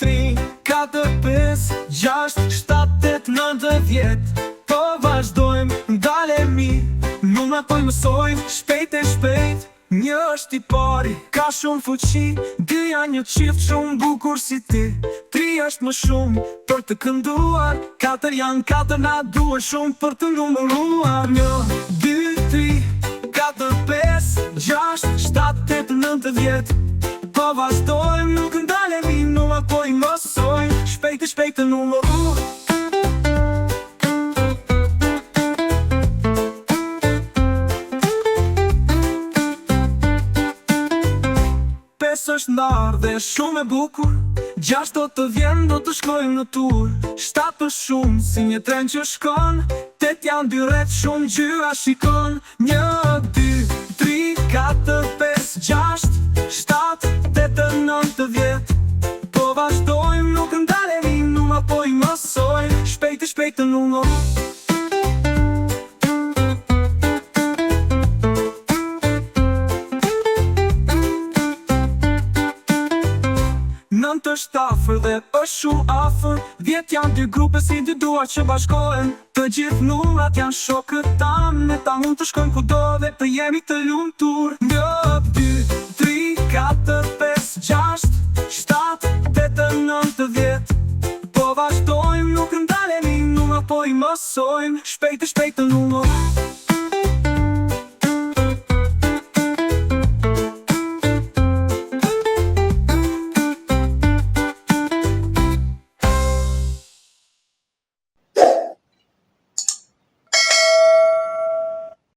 3, 4, 5, 6, 7, 8, 9, 10. Po vazhdojmë, ndalemi, nuk na po mësojmë, shpejt e shpejt. Një është i pari, ka shumë fuqi, dy janë një qift shumë bukur si ti. 3 është më shumë për të kënduar, 4 janë 4 na duhet shumë për të numëruar. 1, 2, 3, 4, 5, 6, 7, 8, 9, 10. Po vazhdojmë, nuk ndalemi, nuk ma po i mësojmë, shpejt e shpejt të numëruar. 5 është ndarë dhe shumë e bukur, 6 do të vjen, do të shkojmë në tur. 7 është shumë si një tren që shkon, 8 janë dy rreth shumë gjyra shikon. 1, 2, 3, 4, 5, 6, 7, 8, 9, 10. Po vazhdojmë, nuk ndalemi, nuk ma po i mësojmë, shpejt e shpejt të numëruar. 9 është afër dhe është shumë afër, 10 janë dy grupe si dy duar që bashkohen. Të gjithë numrat janë shokët tanë, ne ta mund të shkojmë kudo dhe të jemi të lumtur. 1, 2, 3, 4, 5, 6, 7, 8, 9, 10. Po vazhdojmë, nuk ndalemi, nuk ma po i mësojmë, shpejt e shpejt të numëruar.